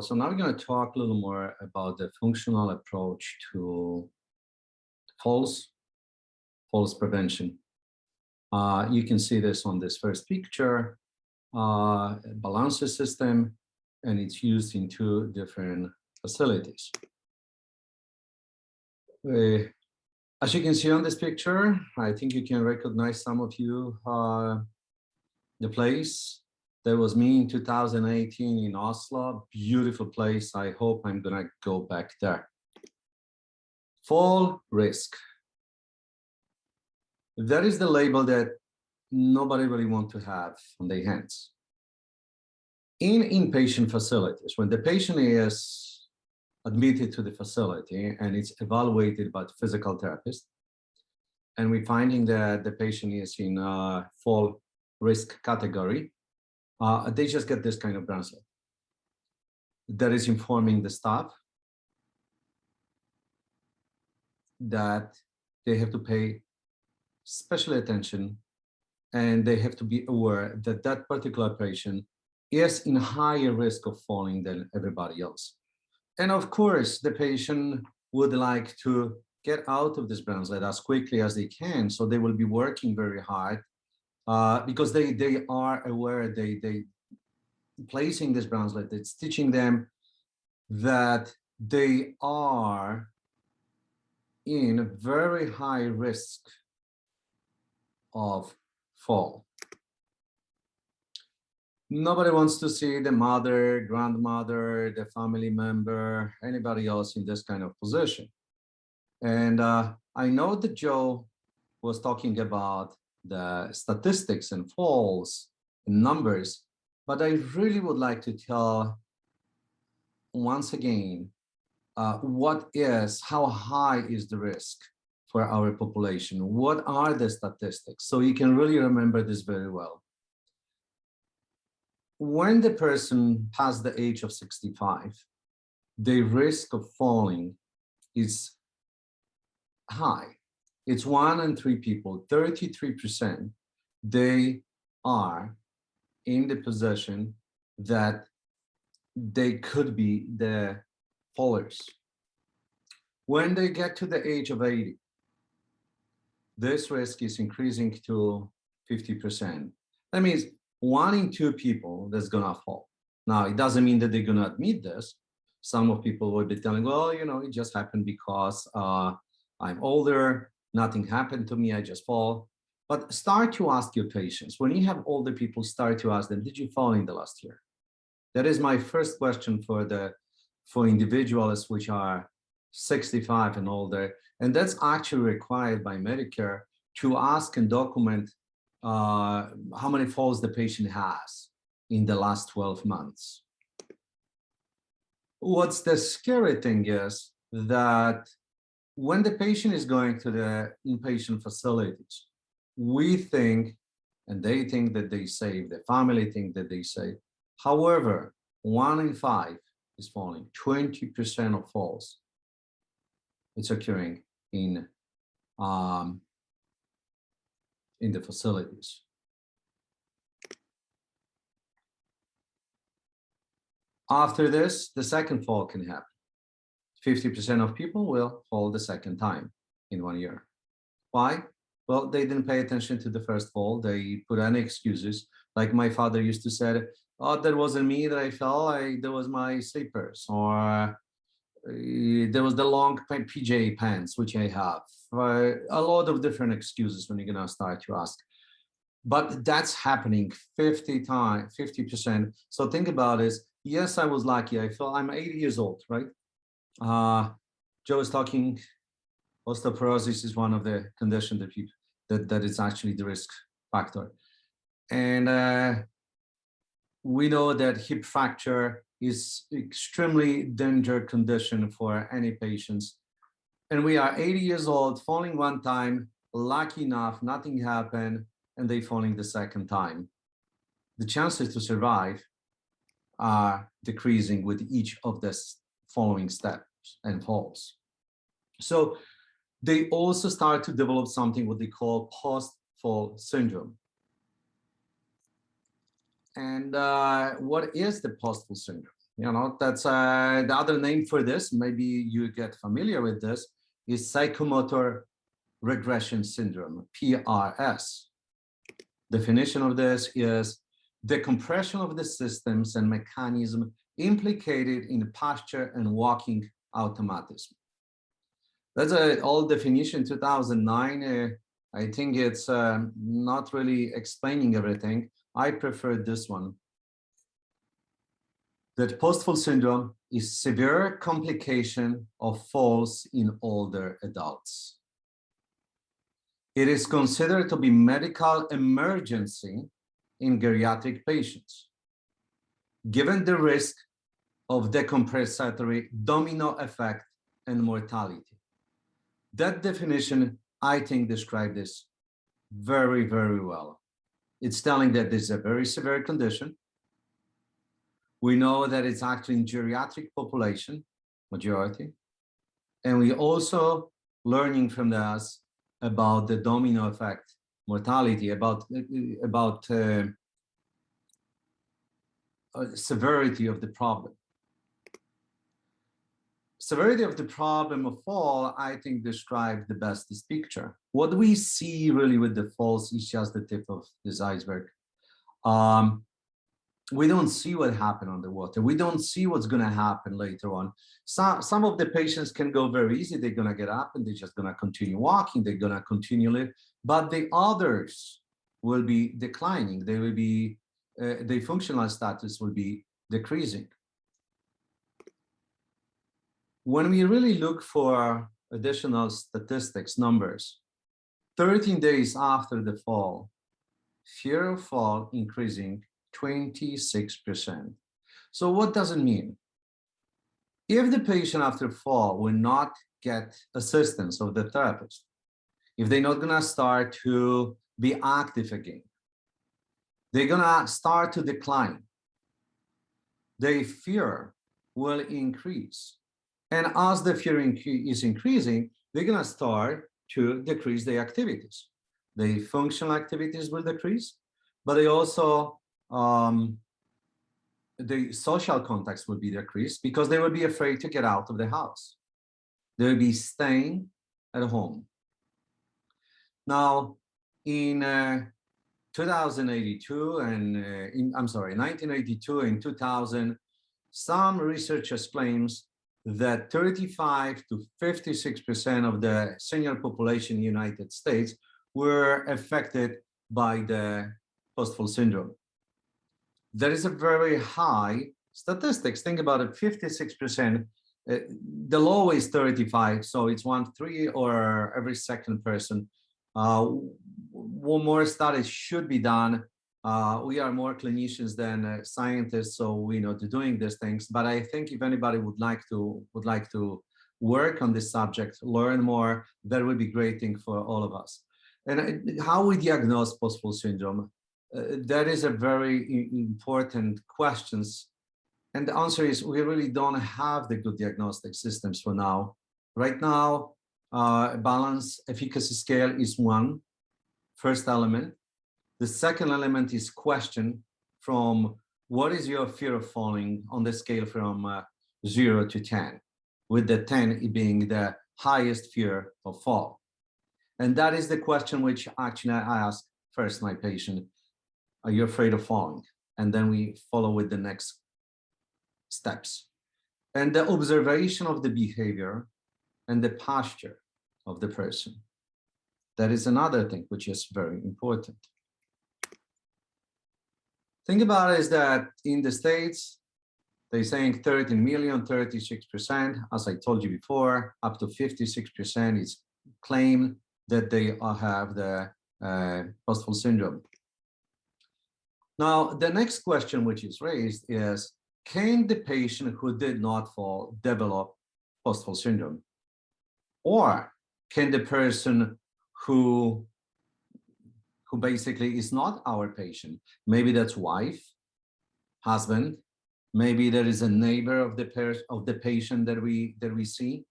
So now we're going to talk a little more about the functional approach to falls prevention. You can see this on this first picture, balancer system, and it's used in two different facilities. As you can see on this picture, I think you can recognize, some of you, the place. That was me in 2018 in Oslo. Beautiful place. I hope I'm gonna go back there. Fall risk. That is the label that nobody really wants to have on their hands. In inpatient facilities, when the patient is admitted to the facility and it's evaluated by the physical therapist, and we're finding that the patient is in fall risk category, they just get this kind of bracelet that is informing the staff that they have to pay special attention, and they have to be aware that that particular patient is in higher risk of falling than everybody else. And of course, the patient would like to get out of this bracelet as quickly as they can, so they will be working very hard because they are aware, they placing this bracelet, it's teaching them that they are in very high risk of fall. Nobody wants to see the mother, grandmother, the family member, anybody else in this kind of position. And I know that Joe was talking about the statistics and falls and numbers, but I really would like to tell once again, how high is the risk for our population? What are the statistics? So you can really remember this very well. When the person past the age of 65, the risk of falling is high. It's 1 in 3 people, 33%, they are in the position that they could be the fallers. When they get to the age of 80, this risk is increasing to 50%. That means 1 in 2 people that's gonna fall. Now, it doesn't mean that they're gonna admit this. Some of people will be telling, well, you know, it just happened because I'm older, nothing happened to me, I just fall. But start to ask your patients. When you have older people, start to ask them, did you fall in the last year? That is my first question for individuals which are 65 and older. And that's actually required by Medicare to ask and document how many falls the patient has in the last 12 months. What's the scary thing is that when the patient is going to the inpatient facilities, we think, and they think that they save, the family think that they save. However, 1 in 5 is falling, 20% of falls. It's occurring in the facilities. After this, the second fall can happen. 50% of people will fall the second time in 1 year. Why? Well, they didn't pay attention to the first fall. They put any excuses. Like my father used to say, oh, that wasn't me that I fell, there was my slippers, or there was the long PJ pants, which I have. A lot of different excuses when you're gonna start to ask. But that's happening 50%. So think about this. Yes, I was lucky. I'm 80 years old, right? Joe is talking, osteoporosis is one of the conditions that is actually the risk factor. And we know that hip fracture is extremely dangerous condition for any patients. And we are 80 years old, falling 1 time, lucky enough, nothing happened, and they falling the second time. The chances to survive are decreasing with each of the following steps and falls. So they also start to develop something what they call post-fall syndrome. And what is the post-fall syndrome? That's the other name for this. Maybe you get familiar with this, is psychomotor regression syndrome, PRS. Definition of this is the compression of the systems and mechanism implicated in posture and walking automatism. That's an old definition, 2009. I think it's not really explaining everything. I prefer this one. That post-fall syndrome is severe complication of falls in older adults. It is considered to be medical emergency in geriatric patients, given the risk of decompensatory domino effect and mortality. That definition, I think, describes this very, very well. It's telling that this is a very severe condition. We know that it's actually in geriatric population, majority. And we also learning from this about the domino effect, mortality, about severity of the problem. Severity of the problem of fall, I think, described the best this picture. What we see really with the falls is just the tip of this iceberg. We don't see what happened underwater. We don't see what's going to happen later on. Some of the patients can go very easy. They're going to get up and they're just going to continue walking. They're going to continue live. But the others will be declining. They will be, their functional status will be decreasing. When we really look for additional statistics, numbers, 13 days after the fall, fear of fall increasing 26%. So what does it mean? If the patient after fall will not get assistance of the therapist, if they're not gonna start to be active again, they're gonna start to decline, their fear will increase. And as the fear is increasing, they're gonna start to decrease their activities. The functional activities will decrease, but they also the social contacts will be decreased because they will be afraid to get out of the house. They will be staying at home. Now, in 2082 and 1982 and 2000, some researchers claims that 35 to 56% of the senior population in the United States were affected by the post-fall syndrome. There is a very high statistics. Think about it, 56%. The low is 35, so it's 1/3 or every second person. One more studies should be done. We are more clinicians than scientists, so we know to doing these things. But I think if anybody would like to work on this subject, learn more, that would be a great thing for all of us. And how we diagnose post-fall syndrome? That is a very important question. And the answer is we really don't have the good diagnostic systems for now. Right now, balance efficacy scale is one first element. The second element is question from what is your fear of falling on the scale from 0 to 10, with the 10 being the highest fear of fall. And that is the question which actually I ask first my patient, are you afraid of falling? And then we follow with the next steps. And the observation of the behavior and the posture of the person. That is another thing which is very important. Think about it is that in the States, they're saying 13 million, 36%. As I told you before, up to 56% is claimed that they have the post-fall syndrome. Now, the next question which is raised is, can the patient who did not fall develop post-fall syndrome? Or can the person who basically is not our patient, maybe that's wife, husband, maybe there is a neighbor of the patient that we see.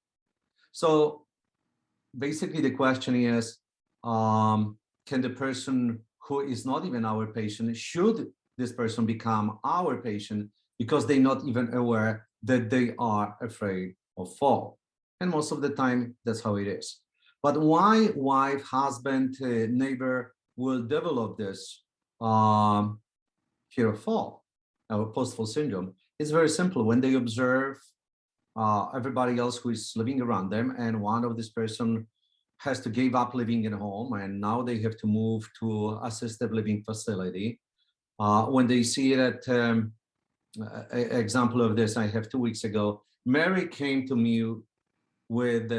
So basically the question is, can the person who is not even our patient, should this person become our patient because they're not even aware that they are afraid of fall. And most of the time, that's how it is. But why wife, husband, neighbor will develop this fear of fall or post-fall syndrome? It's very simple. When they observe everybody else who is living around them, and one of this person has to give up living in home, and now they have to move to assisted living facility. When they see that, example of this I have 2 weeks ago, Mary came to me with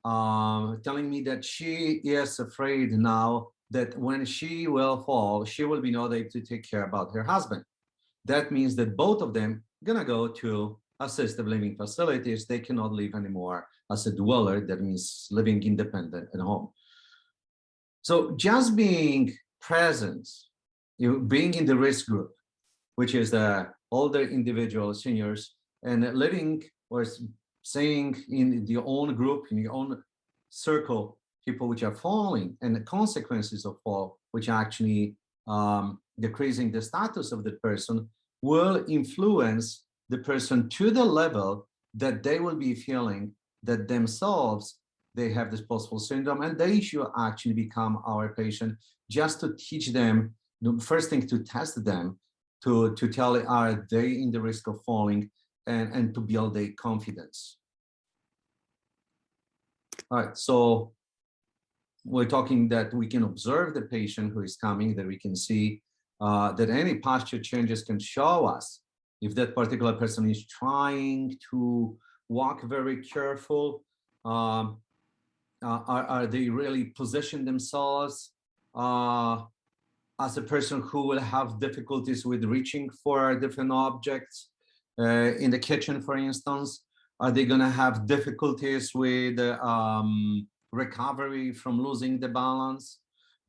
telling me that she is afraid now that when she will fall, she will be not able to take care about her husband. That means that both of them gonna go to assisted living facilities. They cannot live anymore as a dweller. That means living independent at home. So just being present, being in the risk group, which is the older individuals, seniors, and living or saying in your own group, in your own circle, people which are falling, and the consequences of fall, which are actually decreasing the status of the person, will influence the person to the level that they will be feeling that themselves, they have this post-fall syndrome, and they should actually become our patient, just to teach them, the first thing, to test them, to tell, are they in the risk of falling, and to build their confidence. All right, so we're talking that we can observe the patient who is coming, that we can see that any posture changes can show us if that particular person is trying to walk very careful. Are they really position themselves as a person who will have difficulties with reaching for different objects in the kitchen, for instance? Are they going to have difficulties with recovery from losing the balance?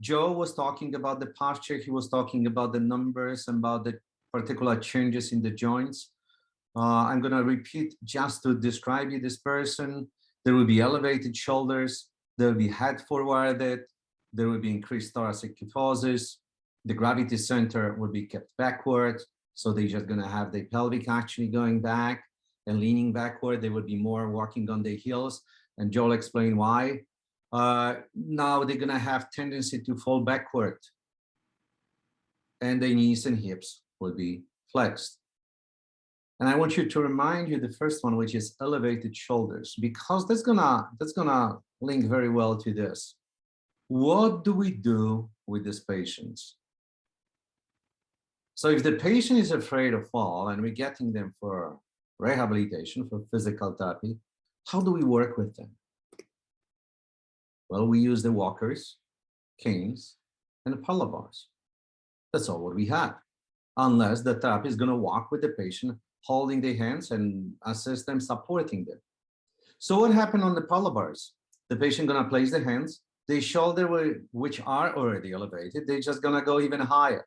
Joe was talking about the posture. He was talking about the numbers, about the particular changes in the joints. I'm going to repeat just to describe you this person. There will be elevated shoulders. There will be head forwarded. There will be increased thoracic kyphosis. The gravity center will be kept backward. So they're just going to have the pelvic actually going back and leaning backward. They will be more walking on their heels. And Joel explained why. Now they're going to have tendency to fall backward. And their knees and hips will be flexed. And I want you to remind you the first one, which is elevated shoulders, because that's gonna link very well to this. What do we do with these patients? So if the patient is afraid of fall and we're getting them for rehabilitation, for physical therapy, how do we work with them? Well, we use the walkers, canes, and the parallel bars. That's all what we have, unless the therapist is going to walk with the patient, holding their hands and assist them, supporting them. So what happened on the parallel bars? The patient going to place the hands, the shoulder, which are already elevated, they're just going to go even higher.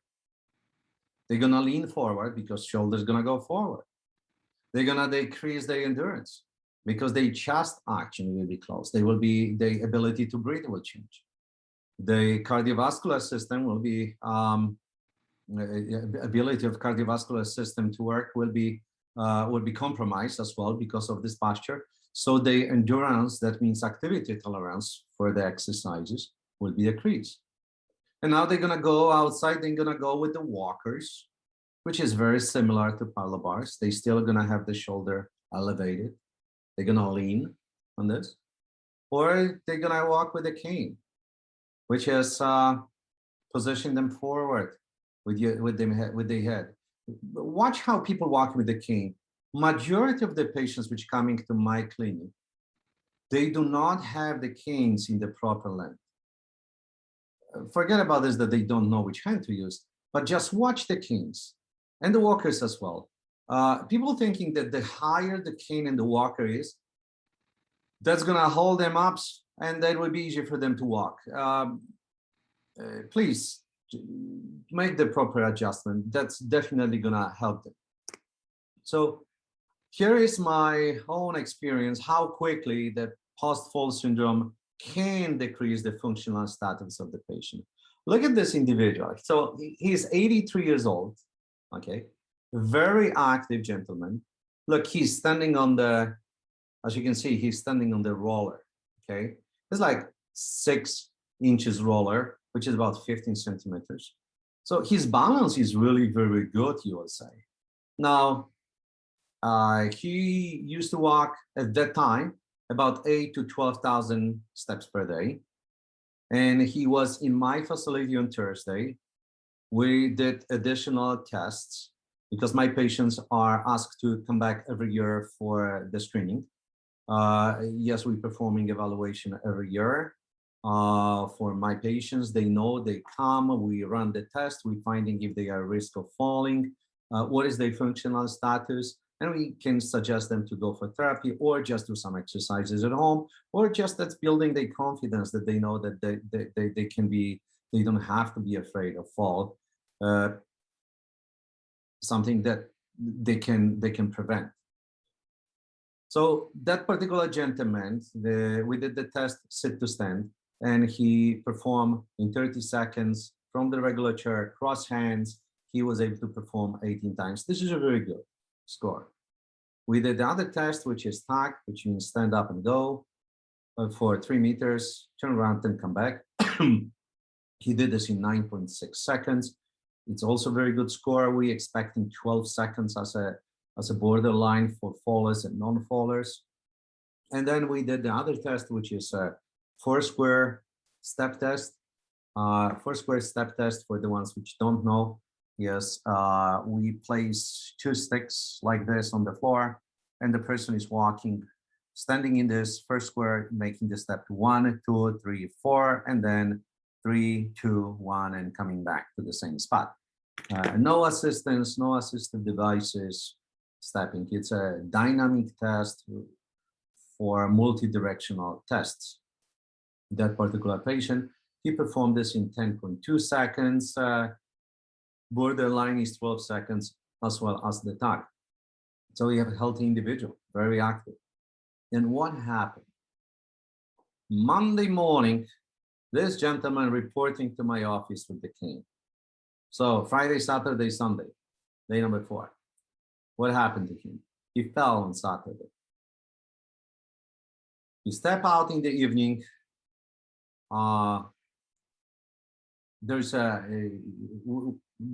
They're going to lean forward because shoulders going to go forward. They're going to decrease their endurance because their chest action will be closed. They will be, the ability to breathe will change. The cardiovascular system will be, ability of cardiovascular system to work will be compromised as well because of this posture. So the endurance, that means activity tolerance for the exercises, will be decreased. And now they're going to go outside. They're going to go with the walkers, which is very similar to parallel bars. They're still going to have the shoulder elevated. They're going to lean on this, or they're going to walk with a cane, which is position them forward with their head. Watch how people walk with the cane. Majority of the patients which coming to my clinic, they do not have the canes in the proper length. Forget about this, that they don't know which hand to use, but just watch the canes and the walkers as well. People thinking that the higher the cane and the walker is, that's going to hold them up and that will be easier for them to walk. Please make the proper adjustment. That's definitely going to help them. So here is my own experience, how quickly the post-fall syndrome can decrease the functional status of the patient. Look at this individual. So he's 83 years old, okay? very active gentleman. Look, he's standing on the, as you can see, he's standing on the roller, okay? It's like 6 inches roller, which is about 15 centimeters. So his balance is really very good, you will say. Now, he used to walk at that time about 8 to 12,000 steps per day. And he was in my facility on Thursday. We did additional tests because my patients are asked to come back every year for the screening. Yes, we're performing evaluation every year. For my patients, they know they come, we run the test, we're finding if they are at risk of falling, what is their functional status, and we can suggest them to go for therapy or just do some exercises at home, or just that's building their confidence that they know that they can be, they don't have to be afraid of fall, something that they can prevent. So that particular gentleman, we did the test sit to stand, and he performed in 30 seconds from the regular chair, cross hands. He was able to perform 18 times. This is a very good score. We did the other test, which is tag, which means stand up and go for 3 meters, turn around and come back. He did this in 9.6 seconds. It's also a very good score. We expecting 12 seconds as a borderline for fallers and non-fallers. And then we did the other test, which is a 4-square step test. 4-square step test, for the ones which don't know, yes, we place 2 sticks like this on the floor, and the person is walking, standing in this first square, making the step 1, 2, 3, 4, and then 3, 2, 1, and coming back to the same spot. No assistance, no assistive devices, stepping. It's a dynamic test for multi-directional tests. That particular patient, he performed this in 10.2 seconds. Borderline is 12 seconds, as well as the tag. So we have a healthy individual, very active. And what happened? Monday morning, this gentleman reporting to my office with the cane. So Friday, Saturday, Sunday, day number 4. What happened to him? He fell on Saturday. He stepped out in the evening. There's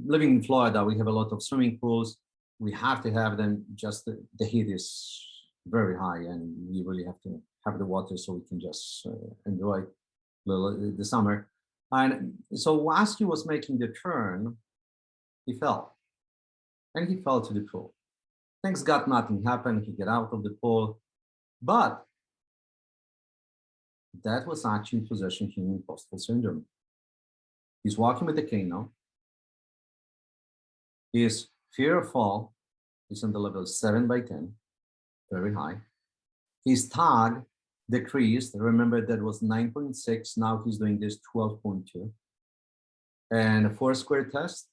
living in Florida, we have a lot of swimming pools. We have to have them, just the heat is very high, and we really have to have the water so we can just enjoy the summer. And so as he was making the turn, he fell, and he fell to the pool. Thanks God nothing happened, he got out of the pool, but that was actually possession human impossible syndrome. He's walking with a cane now. His fear of fall is on the level 7/10, very high. His tag decreased. Remember, that was 9.6. Now he's doing this 12.2. And a 4-square test,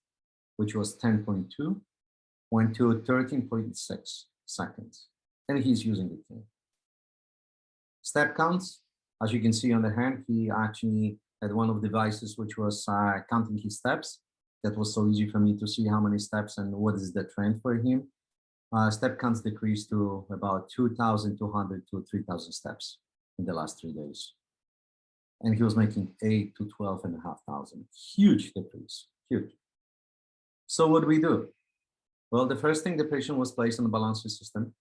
which was 10.2, went to 13.6 seconds. And he's using the cane. Step counts, as you can see on the hand, he actually had one of the devices which was counting his steps. That was so easy for me to see how many steps and what is the trend for him. Step counts decreased to about 2,200 to 3,000 steps in the last 3 days. And he was making 8 to 12,500. Huge decrease, huge. So what do we do? Well, the first thing, the patient was placed on the balancing system,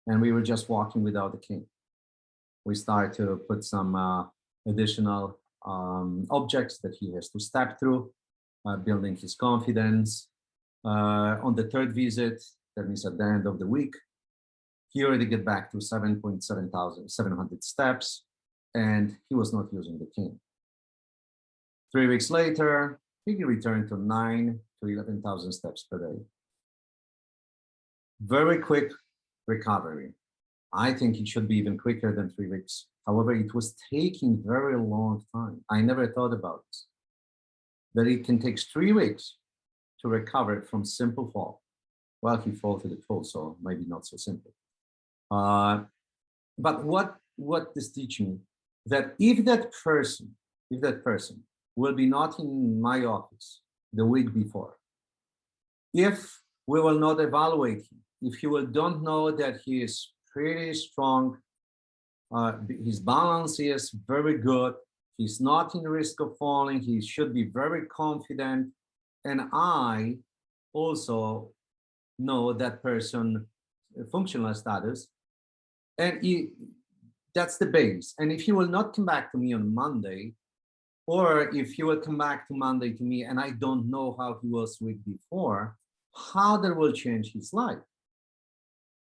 and we were just walking without the cane. We started to put some additional objects that he has to step through, building his confidence. On the 3rd visit, that means at the end of the week, he already get back to 7,700 steps, and he was not using the cane. 3 weeks later, he returned to 9 to 11,000 steps per day. Very quick recovery. I think it should be even quicker than 3 weeks. However, it was taking very long time. I never thought about this, that it can take 3 weeks to recover from simple fall. Well, he fell to the pool, so maybe not so simple. But what this teach me, that if that person will be not in my office the week before, if We will not evaluate him. If you will don't know that he is pretty strong, his balance is very good, he's not in risk of falling, he should be very confident, and I also know that person functional status, and that's the base. And if he will not come back to me on Monday, or if he will come back to Monday to me and I don't know how he was with before, how that will change his life.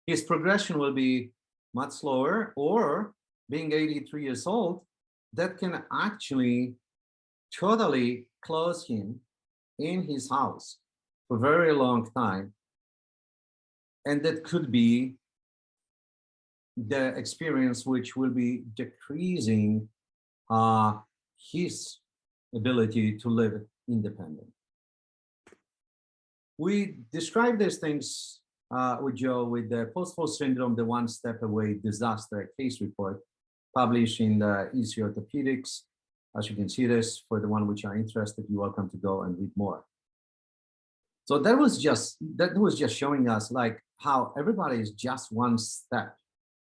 His progression will be much slower, or being 83 years old, that can actually totally close him in his house for a very long time. And that could be the experience which will be decreasing his ability to live independent. We describe these things with Joe with the post-fall syndrome, the one step away disaster case report published in the Easy Orthopedics. As you can see this, for the one which are interested, you're welcome to go and read more. So that was just showing us like how everybody is just one step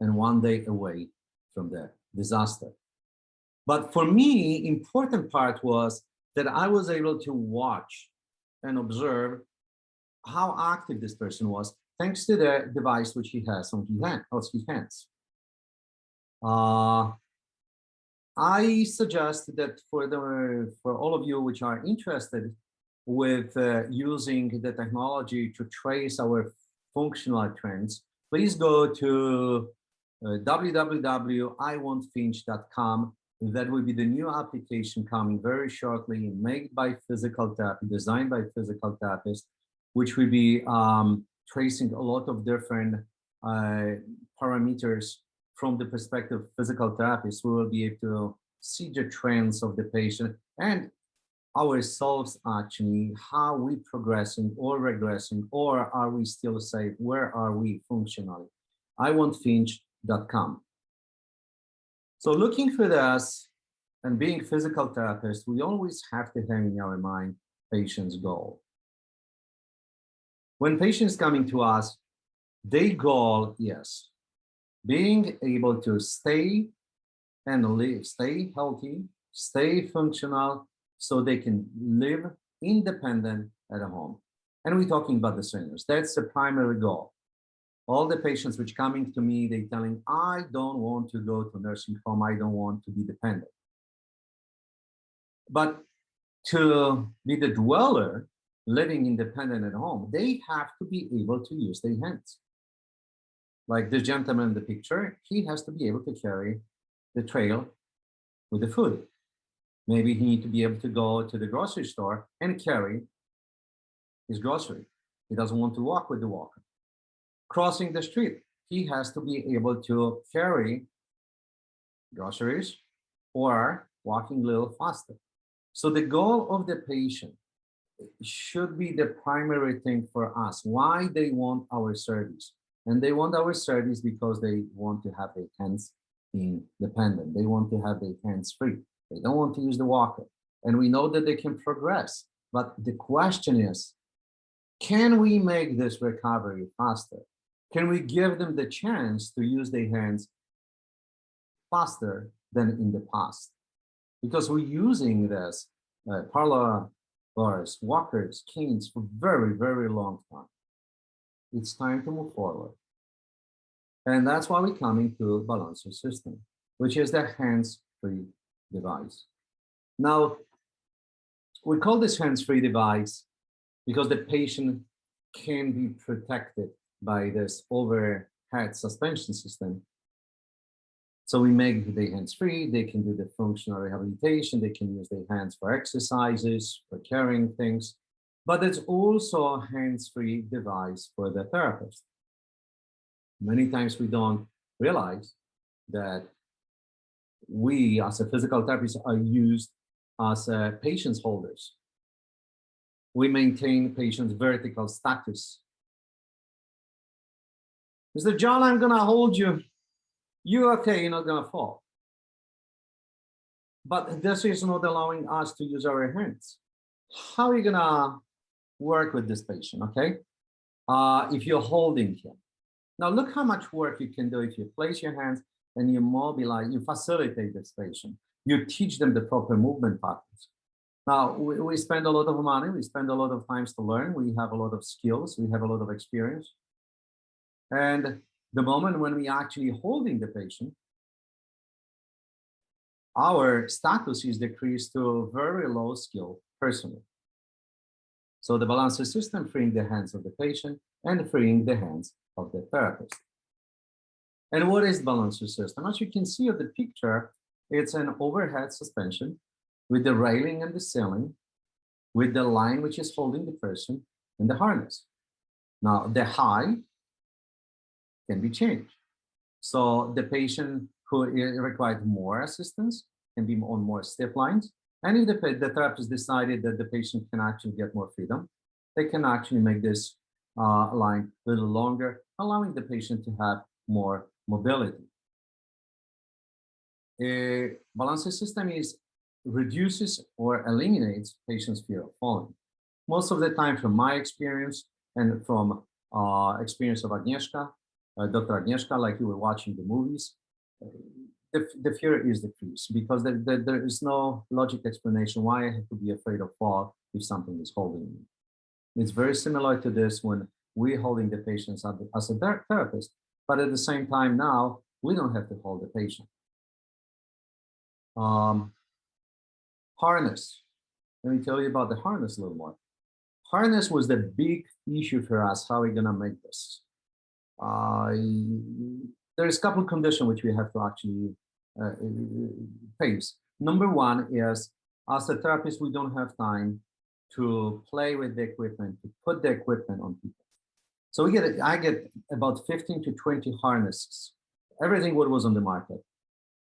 and one day away from the disaster. But for me, important part was that I was able to watch and observe how active this person was, thanks to the device which he has on his hands. I suggest that for all of you which are interested with using the technology to trace our functional trends, please go to www.iwantfinch.com. That will be the new application coming very shortly, made by physical therapy, designed by physical therapists, which will be tracing a lot of different parameters from the perspective of physical therapists. We will be able to see the trends of the patient and ourselves, actually, how we progressing or regressing, or are we still safe? Where are we functionally? iwantfinch.com. So looking for this and being physical therapists, we always have to have in our mind patient's goal. When patients coming to us, their goal is being able to stay and live, stay healthy, stay functional, so they can live independent at home. And we're talking about the seniors. That's the primary goal. All the patients which coming to me, they telling, I don't want to go to nursing home. I don't want to be dependent. But to be the dweller, living independent at home, they have to be able to use their hands. Like the gentleman in the picture, he has to be able to carry the trail with the food. Maybe he needs to be able to go to the grocery store and carry his grocery. He doesn't want to walk with the walker. Crossing the street, he has to be able to carry groceries or walking a little faster. So the goal of the patient should be the primary thing for us, why they want our service. And they want our service because they want to have their hands independent. They want to have their hands free. They don't want to use the walker. And we know that they can progress. But the question is, can we make this recovery faster? Can we give them the chance to use their hands faster than in the past? Because we're using this parlor bars, walkers, canes for very, very long time. It's time to move forward. And that's why we're coming to balancer system, which is the hands-free device. Now, we call this hands-free device because the patient can be protected by this overhead suspension system. So we make the hands free, they can do the functional rehabilitation, they can use their hands for exercises, for carrying things, but it's also a hands-free device for the therapist. Many times we don't realize that we as a physical therapists are used as patients holders. We maintain patients' vertical status. Mr. John, I'm gonna hold you. You're okay, you're not gonna fall. But this is not allowing us to use our hands. How are you gonna work with this patient, okay? if you're holding him. Now look how much work you can do if you place your hands and you mobilize, you facilitate this patient. You teach them the proper movement patterns. Now, we spend a lot of money, we spend a lot of times to learn, we have a lot of skills, we have a lot of experience. And the moment when we actually holding the patient, our status is decreased to a very low skill personally. So the balancer system freeing the hands of the patient and freeing the hands of the therapist. And what is the balancer system? As you can see of the picture, it's an overhead suspension with the railing and the ceiling, with the line which is holding the person and the harness. Now, the height can be changed. So the patient who required more assistance can be on more stiff lines. And if the therapist decided that the patient can actually get more freedom, they can actually make this line a little longer, allowing the patient to have more mobility. A balancer system reduces or eliminates patients' fear of falling. Most of the time, from my experience and from experience of Agnieszka, Dr. Agnieszka, like you were watching the movies, the fear is decreased because there is no logic explanation why I have to be afraid of fall if something is holding me. It's very similar to this when we're holding the patients as a therapist, but at the same time now, we don't have to hold the patient. Harness. Let me tell you about the harness a little more. Harness was the big issue for us. How are we going to make this? There's a couple of conditions which we have to actually face. Number one is, as a therapist, we don't have time to play with the equipment, to put the equipment on people. So I get about 15 to 20 harnesses, everything what was on the market.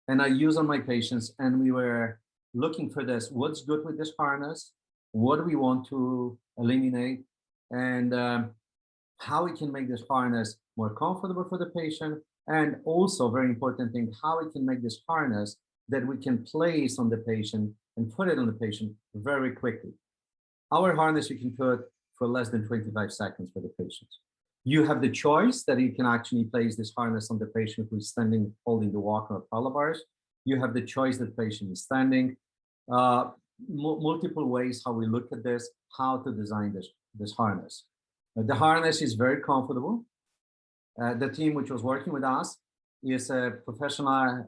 And I use on my patients, and we were looking for this, what's good with this harness, what do we want to eliminate, and how we can make this harness more comfortable for the patient, and also, very important thing, how we can make this harness that we can place on the patient and put it on the patient very quickly. Our harness you can put for less than 25 seconds for the patient. You have the choice that you can actually place this harness on the patient who is standing, holding the walker or collar bars. You have the choice that the patient is standing. Multiple ways how we look at this, how to design this harness. The harness is very comfortable. The team which was working with us is professional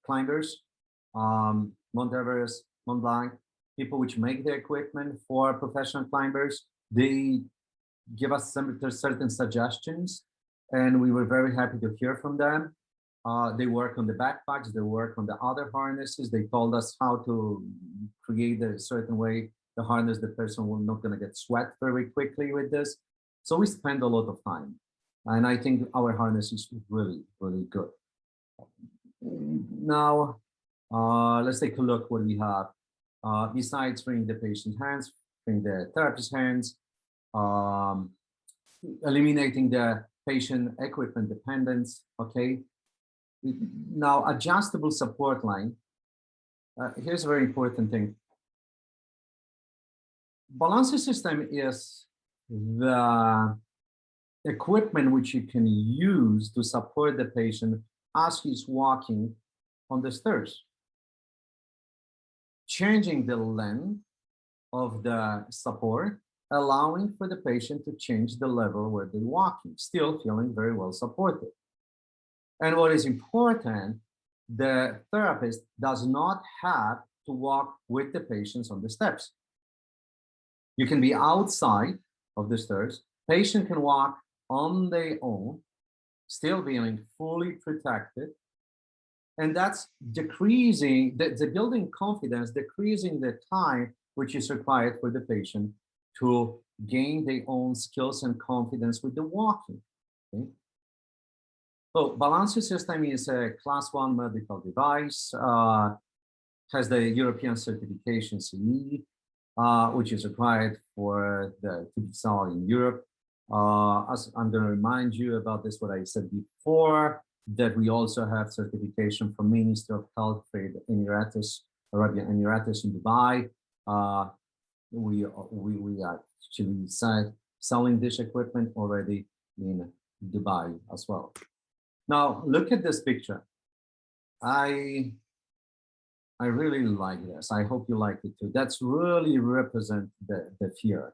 climbers, Mount Everest, Mont Blanc, people which make the equipment for professional climbers. They give us some certain suggestions, and we were very happy to hear from them. They work on the backpacks, they work on the other harnesses. They told us how to create a certain way the harness, the person will not going to get sweat very quickly with this. So we spend a lot of time. And I think our harness is really, really good. Now, let's take a look what we have. Besides freeing the patient's hands, freeing the therapist's hands, eliminating the patient equipment dependence, okay? Now, adjustable support line. Here's a very important thing. Balancer system is the equipment which you can use to support the patient as he's walking on the stairs. Changing the length of the support, allowing for the patient to change the level where they're walking, still feeling very well supported. And what is important, the therapist does not have to walk with the patients on the steps. You can be outside of the stairs. Patient can walk on their own, still feeling fully protected. And that's decreasing, the building confidence, decreasing the time which is required for the patient to gain their own skills and confidence with the walking. Okay? So Balancer system is a class 1 medical device, has the European certification CE, which is required for to be sold in Europe. As I'm going to remind you about this, what I said before, that we also have certification from Ministry of Health for the Emirates, Arabian Emirates in Dubai. We actually said selling this equipment already in Dubai as well. Now, look at this picture. I really like this. I hope you like it too. That's really represent the fear.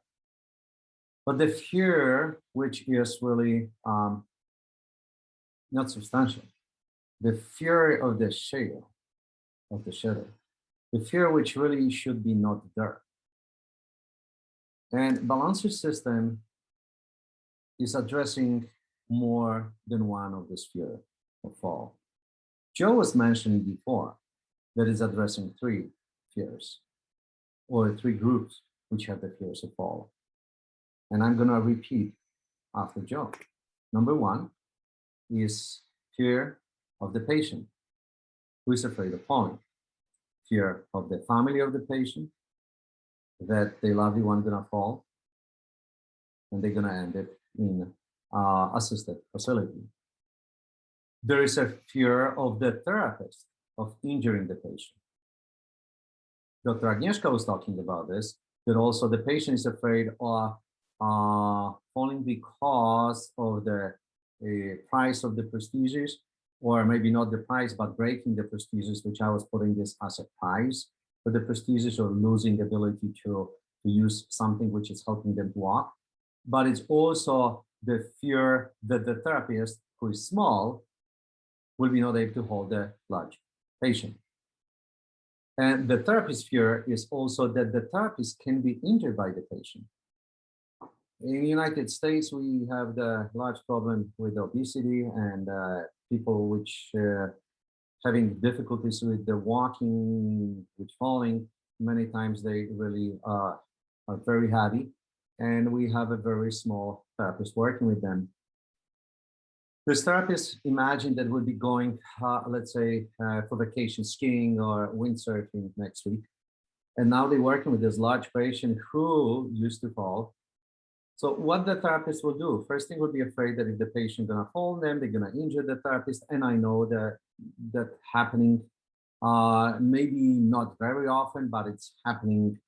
But the fear, which is really not substantial, the fear of the shadow, the fear which really should be not there. And balancer system is addressing more than one of this fear of fall. Joe was mentioning before that is addressing three fears or three groups which have the fears of fall. And I'm going to repeat after Joe. Number one is fear of the patient who is afraid of falling. Fear of the family of the patient that their loved one gonna fall and they're gonna end it in assisted facility. There is a fear of the therapist of injuring the patient. Dr. Agnieszka was talking about this, that also the patient is afraid of falling because of the price of the prosthesis, or maybe not the price, but breaking the prosthesis, which I was putting this as a price for the prosthesis, or losing the ability to use something which is helping them to walk. But it's also the fear that the therapist, who is small, will be not able to hold the large patient. And the therapist's fear is also that the therapist can be injured by the patient. In the United States, we have the large problem with obesity and people which having difficulties with the walking, with falling. Many times they really are very heavy, and we have a very small therapist working with them. This therapist, imagine that would be going, let's say, for vacation, skiing or windsurfing next week. And now they're working with this large patient who used to fall. So what the therapist will do, first thing, would be afraid that if the patient gonna fall them, they're gonna injure the therapist. And I know that happening, maybe not very often, but it's happening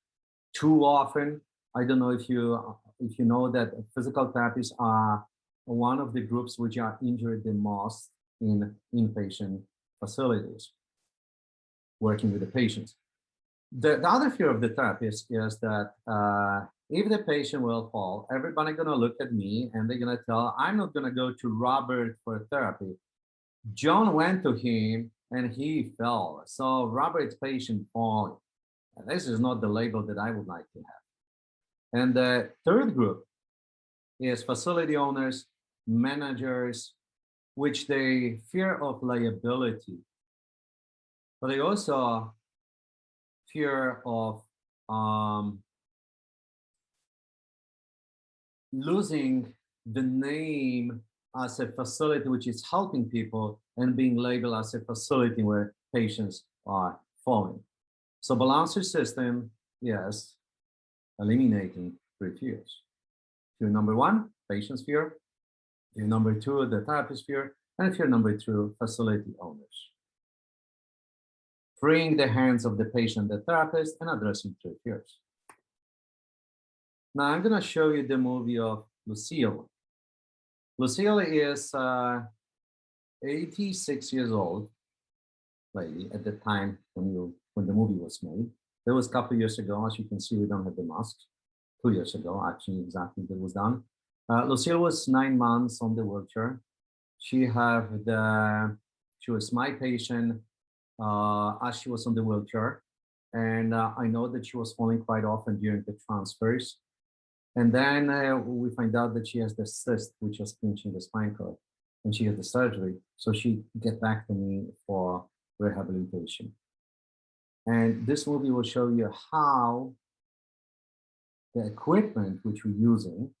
too often. I don't know if you know that physical therapists are one of the groups which are injured the most in inpatient facilities, working with the patients. The other fear of the therapist is that if the patient will fall, everybody gonna look at me and they're gonna tell, I'm not gonna go to Robert for therapy. John went to him and he fell. So Robert's patient falling. This is not the label that I would like to have. And the third group is facility owners, managers, which they fear of liability, but they also fear of losing the name as a facility which is helping people and being labeled as a facility where patients are falling. So balancer system, yes, eliminating three fears. Fear number one, patient's fear. Fear number two, the therapist fear. And fear number two, facility owners. Freeing the hands of the patient, the therapist, and addressing three fears. Now I'm gonna show you the movie of Lucille. Lucille is 86 years old lady at the time when the movie was made. It was a couple of years ago. As you can see, we don't have the masks. 2 years ago, actually, exactly, that was done. Lucille was 9 months on the wheelchair. She was my patient as she was on the wheelchair. And I know that she was falling quite often during the transfers. And then we find out that she has the cyst, which was pinching the spine cord, and she had the surgery. So she get back to me for rehabilitation. And this movie will show you how the equipment which we're using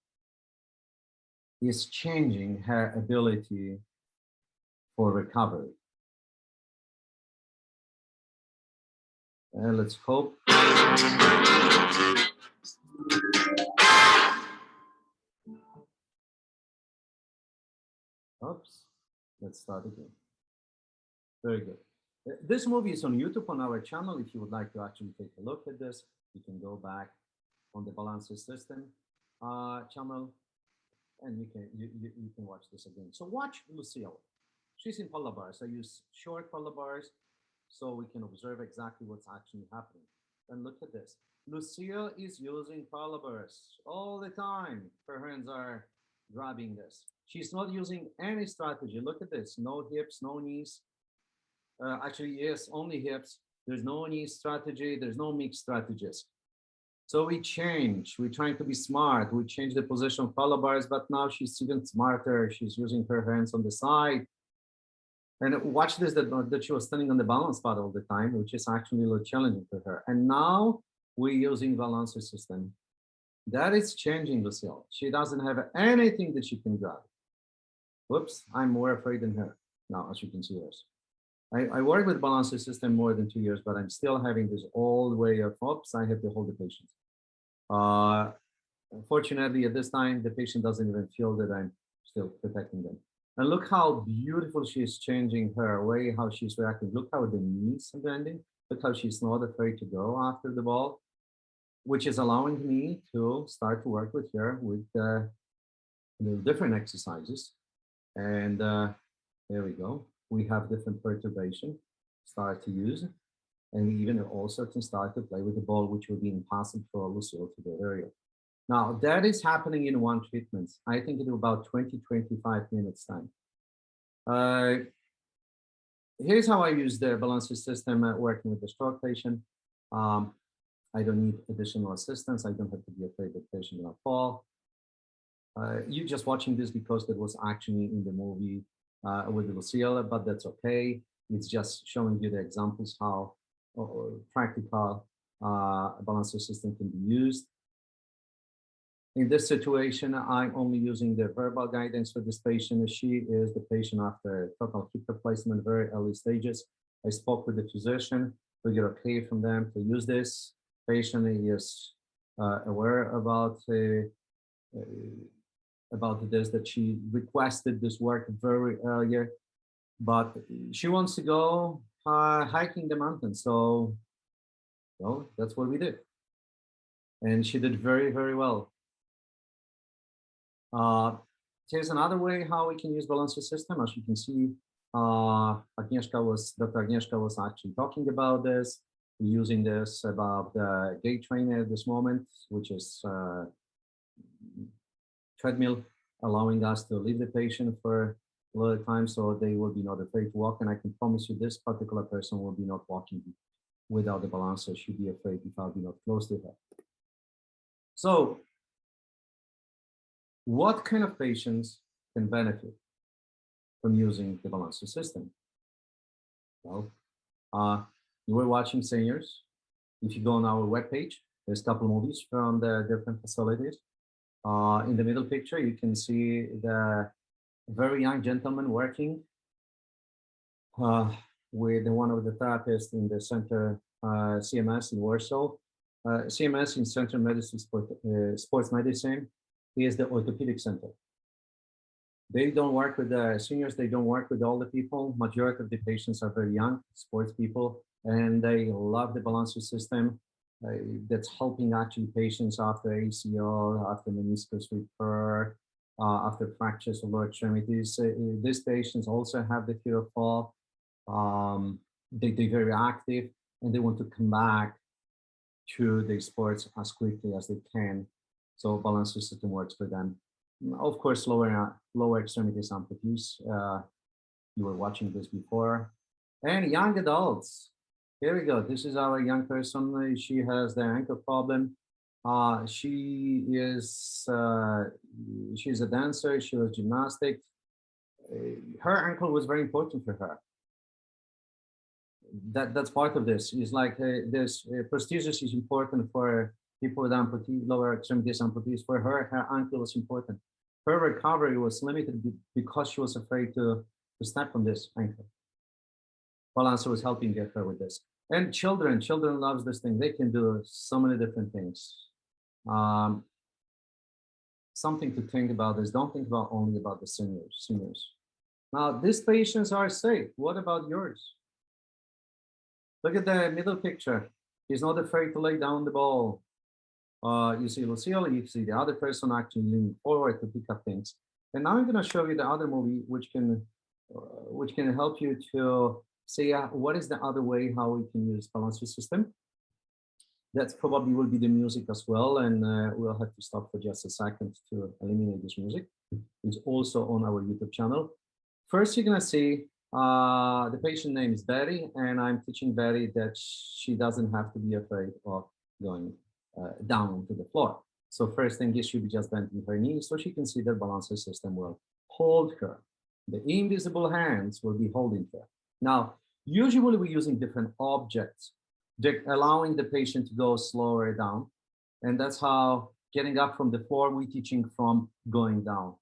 is changing her ability for recovery. Let's hope. Oops, let's start again. Very good. This movie is on YouTube on our channel. If you would like to actually take a look at this, you can go back on the balancer system. Chamal, and you can watch this again. So watch Lucille. She's in polar bars. I use short polar bars so we can observe exactly what's actually happening. And look at this. Lucille is using polar bars all the time. Her hands are grabbing this. She's not using any strategy. Look at this. No hips, no knees. Actually, yes, only hips. There's no knee strategy. There's no mixed strategies. So we change. We're trying to be smart. We change the position of polar bars, but now she's even smarter. She's using her hands on the side. And watch this, that she was standing on the balance pad all the time, which is actually a little challenging for her. And now we're using balancer system. That is changing Lucille. She doesn't have anything that she can grab. Whoops, I'm more afraid than her now, as you can see this. I work with balancer system more than 2 years, but I'm still having this old way of, oops, I have to hold the patient. Unfortunately, at this time, the patient doesn't even feel that I'm still protecting them. And look how beautiful she is changing her way, how she's reacting. Look how the knees are bending. Look how she's not afraid to go after the ball, which is allowing me to start to work with her with different exercises. And there we go. We have different perturbation, start to use, and we even also can start to play with the ball, which will be impossible for Lucille to do earlier. Now, that is happening in one treatment. I think in about 20, 25 minutes time. Here's how I use the balancer system working with the stroke patient. I don't need additional assistance. I don't have to be afraid that the patient will fall. You're just watching this because that was actually in the movie with Lucille, but that's okay. It's just showing you the examples how practical balancer system can be used. In this situation, I'm only using the verbal guidance for this patient. She is the patient after total hip replacement, very early stages. I spoke with the physician to get okay from them to use this. Patient is aware about this, that she requested this work very earlier, but she wants to go hiking the mountain. So, well, that's what we did. And she did very, very well. Here's another way how we can use balancer system. As you can see, Dr. Agnieszka was actually talking about this. We're using this about the gait trainer at this moment, which is treadmill, allowing us to leave the patient for a little time so they will be not afraid to walk. And I can promise you this particular person will be not walking without the balancer. She'd be afraid if I'll be not close to her. So what kind of patients can benefit from using the balancer system? Well, you were watching seniors. If you go on our webpage, there's a couple movies from the different facilities. In the middle picture, you can see the very young gentleman working with one of the therapists in the center, CMS in Warsaw. CMS in Center Medicine, Sports Medicine is the orthopedic center. They don't work with the seniors, they don't work with all the people. Majority of the patients are very young, sports people, and they love the balancer system. That's helping actually patients after ACL, after meniscus repair, after fractures of lower extremities. These patients also have the fear of fall. They're very active and they want to come back to the sports as quickly as they can. So balancer system works for them. Of course, lower extremities amputees. You were watching this before. And young adults. Here we go. This is our young person. She has the ankle problem. She's a dancer. She was gymnastic. Her ankle was very important for her. That's part of this. It's like this prosthesis is important for people with lower extremities amputees. For her, her ankle was important. Her recovery was limited because she was afraid to step on this ankle. Balancer was helping get her with this. And children loves this thing. They can do so many different things. Something to think about is don't think about only about the seniors. Now, these patients are safe. What about yours? Look at the middle picture. He's not afraid to lay down the ball. You see Lucille, you see the other person actually leaning forward to pick up things. And now I'm going to show you the other movie, which can help you to see what is the other way how we can use balancer system. That probably will be the music as well, and we'll have to stop for just a second to eliminate this music. It's also on our YouTube channel. First, you're going to see the patient name is Betty, and I'm teaching Betty that she doesn't have to be afraid of going down onto the floor. So first thing is she'll be just bending her knees so she can see that balancer system will hold her. The invisible hands will be holding her. Now, usually we're using different objects, allowing the patient to go slower down. And that's how getting up from the floor, we're teaching from going down.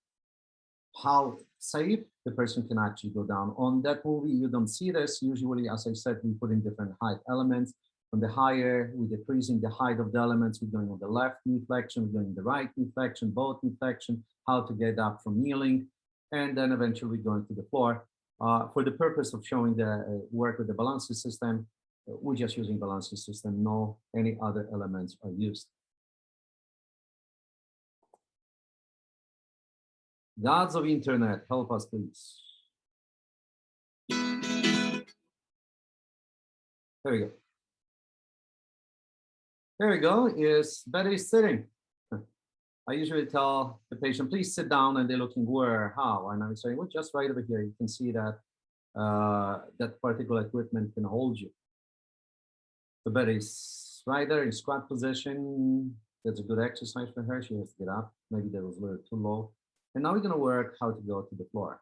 How safe the person can actually go down. On that movie, you don't see this. Usually, as I said, we put in different height elements. From the higher, we're decreasing the height of the elements. We're going on the left knee flexion, we're going the right knee flexion, both knee flexion, how to get up from kneeling, and then eventually going to the floor. For the purpose of showing the work with the balancer system, we're just using balancer system. No, any other elements are used. Gods of internet, help us, please. There we go. There we go, is Betty sitting. I usually tell the patient, please sit down, and they're looking where, how, and I'm saying, well, just right over here. You can see that that particular equipment can hold you. So Betty's right there in squat position. That's a good exercise for her. She has to get up. Maybe that was a little too low. And now we're going to work how to go to the floor.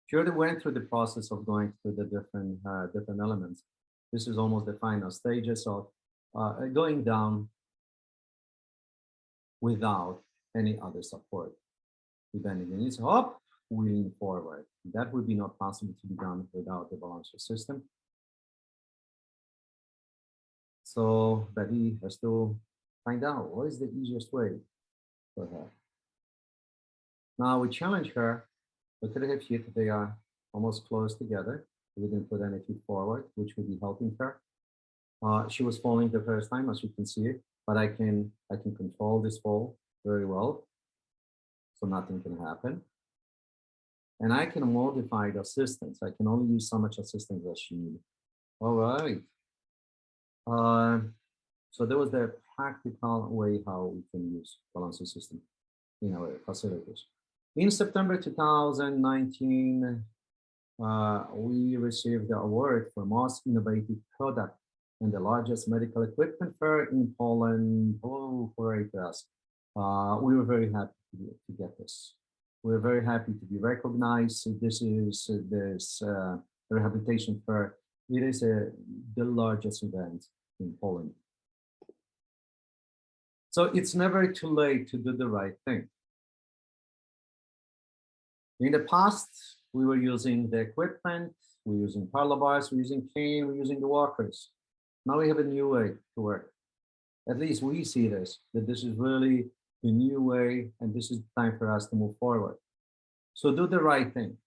She already went through the process of going through the different elements. This is almost the final stages of going down without any other support. We bend the knees up, we lean forward. That would be not possible to be done without the balancer system. So Betty has to find out what is the easiest way for her. Now we challenge her. Look at her feet, they are almost close together. We didn't put any feet forward, which would be helping her. She was falling the first time, as you can see, but I can control this fall very well, so nothing can happen. And I can modify the assistance. I can only use so much assistance as she needs. All right. So there was the practical way how we can use balancer system in our facilities. In September 2019, we received the award for most innovative product and the largest medical equipment fair in Poland. Oh, hooray for us. We were very happy to get this. We're very happy to be recognized. This is this rehabilitation fair. It is the largest event in Poland. So it's never too late to do the right thing. In the past, we were using the equipment, we're using parallel bars, we're using cane, we're using the walkers. Now we have a new way to work. At least we see this, that this is really the new way, and this is the time for us to move forward. So do the right thing.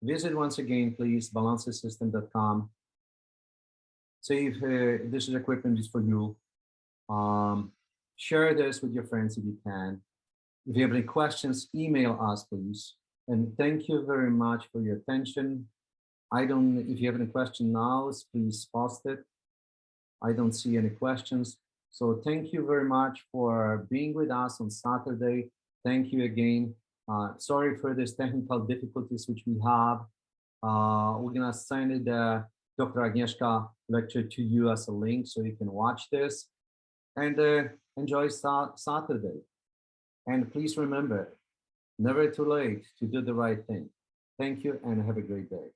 Visit once again, please, balancersystem.com. See if this is equipment is for you. Share this with your friends if you can. If you have any questions, email us, please. And thank you very much for your attention. If you have any question now, please post it. I don't see any questions. So thank you very much for being with us on Saturday. Thank you again. Sorry for these technical difficulties which we have. We're gonna send the Dr. Agnieszka lecture to you as a link so you can watch this and enjoy Saturday. And please remember, never too late to do the right thing. Thank you and have a great day.